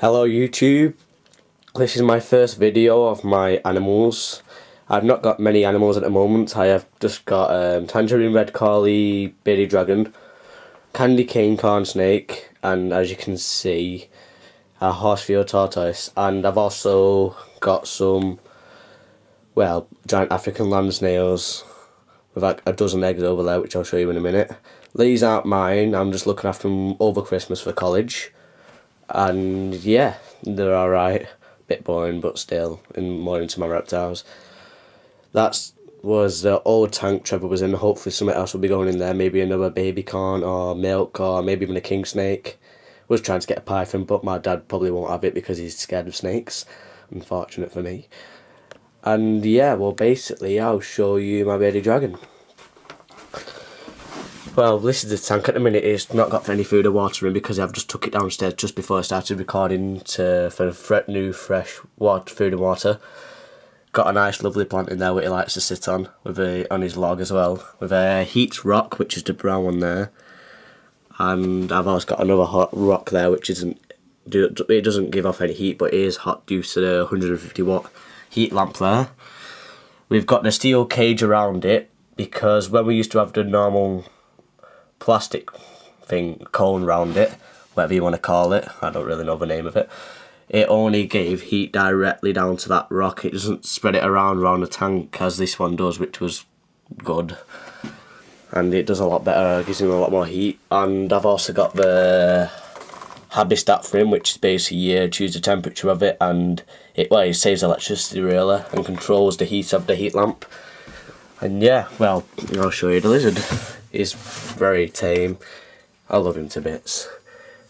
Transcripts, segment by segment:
Hello YouTube, this is my first video of my animals. I've not got many animals at the moment. I have just got tangerine red collie, bearded dragon, candy cane corn snake, and as you can see, a horsefield tortoise. And I've also got some, well, giant African land snails with like a dozen eggs over there, which I'll show you in a minute. These aren't mine, I'm just looking after them over Christmas for college. And yeah, they're alright. Bit boring, but still, and more into my reptiles. That was the old tank Trevor was in. Hopefully something else will be going in there. Maybe another baby corn or milk, or maybe even a king snake. Was trying to get a python, but my dad probably won't have it because he's scared of snakes. Unfortunate for me. And yeah, well, basically I'll show you my baby dragon. Well, this is the tank at the minute. It's not got any food or water in because I've just took it downstairs just before I started recording for new fresh water, food and water. Got a nice lovely plant in there which he likes to sit on with on his log as well, with a heat rock, which is the brown one there, and I've also got another hot rock there which it doesn't give off any heat, but it is hot due to the 150 watt heat lamp there. We've got the steel cage around it because when we used to have the normal plastic thing cone round it, whatever you want to call it, I don't really know the name of it, it only gave heat directly down to that rock. It doesn't spread it around the tank as this one does, which was good, and it does a lot better, gives him a lot more heat. And I've also got the Habistat for him, which is basically you choose the temperature of it, and it saves electricity really and controls the heat of the heat lamp. And yeah, well, I'll show you the lizard. He's very tame. I love him to bits.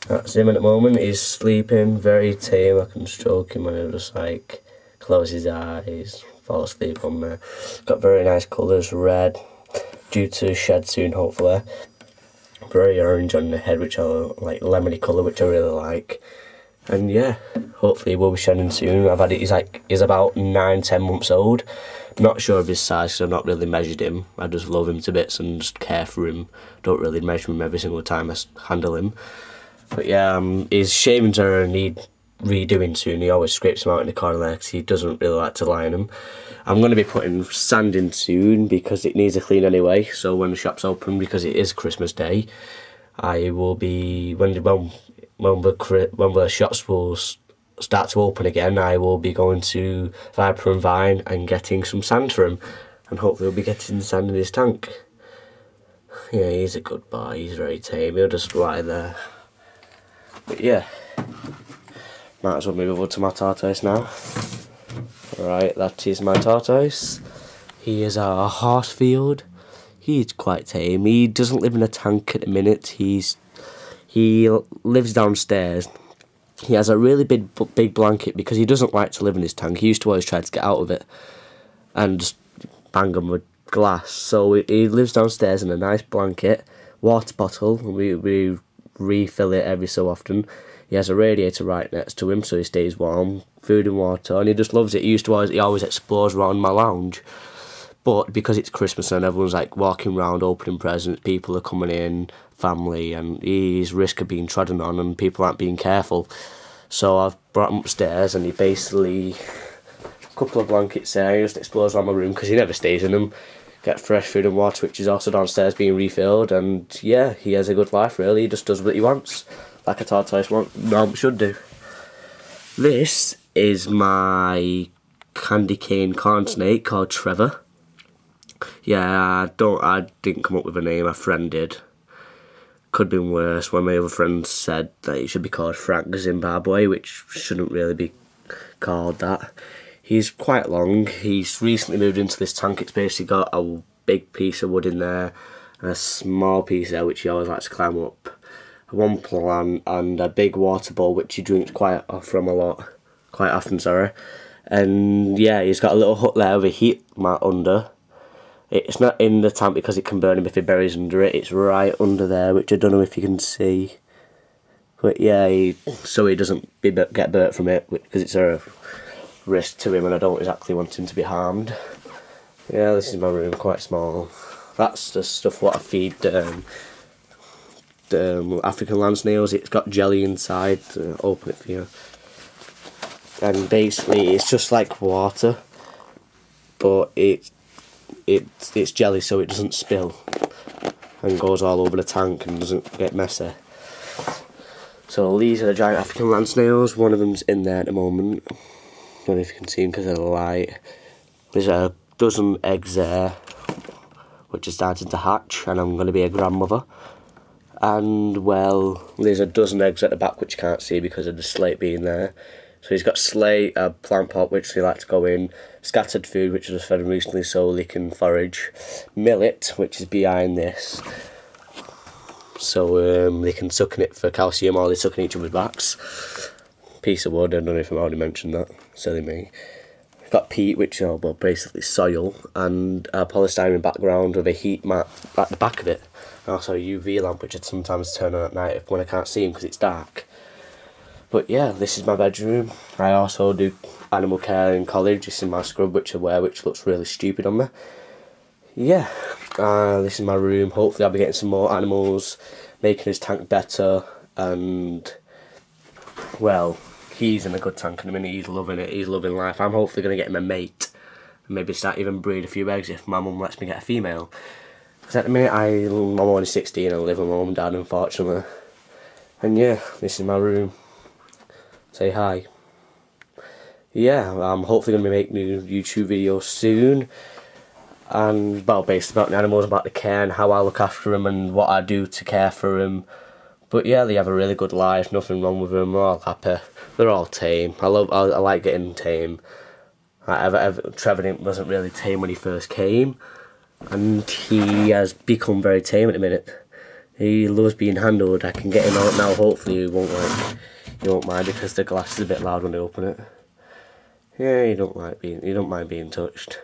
That's him at the moment. He's sleeping, very tame. I can stroke him and he'll just like close his eyes, fall asleep on there. Got very nice colours, red, due to shed soon hopefully. Very orange on the head, which I like, lemony colour, which I really like. And yeah, hopefully he will be shedding soon. I've had it, he's about 9-10 months old. Not sure of his size because I've not really measured him. I just love him to bits and just care for him. Don't really measure him every single time I handle him. But yeah, his shavings are need redoing soon. He always scrapes them out in the corner there because he doesn't really like to lie in them. I'm going to be putting sand in soon because it needs a clean anyway. So when the shop's open, because it is Christmas Day, I will be, when the shops will start to open again, I will be going to Viper and Vine and getting some sand for him, and hopefully we'll be getting sand in his tank. Yeah, he's a good boy, he's very tame, he'll just lie there. But yeah, might as well move over to my tortoise now. Right, that is my tortoise. He is a horsefield. He's quite tame. He doesn't live in a tank at the minute. He lives downstairs. He has a really big blanket because he doesn't like to live in his tank. He used to always try to get out of it and just bang him with glass. So he lives downstairs in a nice blanket, water bottle, and we refill it every so often. He has a radiator right next to him so he stays warm, food and water, and he just loves it. He always explores around my lounge. But because it's Christmas and everyone's like walking around opening presents, people are coming in, family, and he's risk of being trodden on and people aren't being careful. So I've brought him upstairs and he basically, a couple of blankets there, he just explores around my room because he never stays in them. Get fresh food and water, which is also downstairs being refilled, and yeah, he has a good life really. He just does what he wants, like a tortoise should do. This is my candy cane corn snake called Trevor. Yeah, I didn't come up with a name, a friend did. Could have been worse. One of my other friends said that it should be called Frank Zimbabwe, which shouldn't really be called that. He's quite long. He's recently moved into this tank. It's basically got a big piece of wood in there and a small piece there which he always likes to climb up. One plant and a big water bowl which he drinks quite often, sorry. And yeah, he's got a little hut there with a heat mat under. It's not in the tank because it can burn him if he buries under it. It's right under there, which I don't know if you can see. But yeah, so he doesn't get burnt from it, because it's a risk to him and I don't exactly want him to be harmed. Yeah, this is my room, quite small. That's the stuff what I feed the African land snails. It's got jelly inside. Open it for you. and basically it's just like water, but it's jelly, so it doesn't spill and goes all over the tank and doesn't get messy. So these are the giant African land snails. One of them's in there at the moment. I don't know if you can see them because of the light. There's a dozen eggs there, which are starting to hatch, and I'm going to be a grandmother. And, well, there's a dozen eggs at the back which you can't see because of the slate being there. So he's got slate, a plant pot which they like to go in, scattered food which I just fed them recently so they can forage, millet which is behind this, so they can suck in it for calcium, or they suck in each other's backs. Piece of wood, I don't know if I've already mentioned that, silly me. We've got peat, which is well, basically soil, and a polystyrene background with a heat mat at the back of it. And also a UV lamp, which I'd sometimes turn on at night when I can't see them because it's dark. But yeah, this is my bedroom. I also do animal care in college. This is my scrub, which I wear, which looks really stupid on me. Yeah, this is my room. Hopefully I'll be getting some more animals, making his tank better, and, well, he's in a good tank in a minute. He's loving it. He's loving life. I'm hopefully going to get him a mate, and maybe start even breed a few eggs if my mum lets me get a female. Because at the minute I'm only 16 and I live with my mum and dad, unfortunately. And yeah, this is my room. Say hi. Yeah, I'm hopefully going to be making new YouTube videos soon. And, well, based about the animals, about the care and how I look after them and what I do to care for them. But yeah, they have a really good life, nothing wrong with them, they're all happy. They're all tame. I like getting tame. Trevor wasn't really tame when he first came, and he has become very tame at the minute. He loves being handled. I can get him out now, hopefully he won't mind because the glass is a bit loud when I open it. Yeah, he don't mind being touched.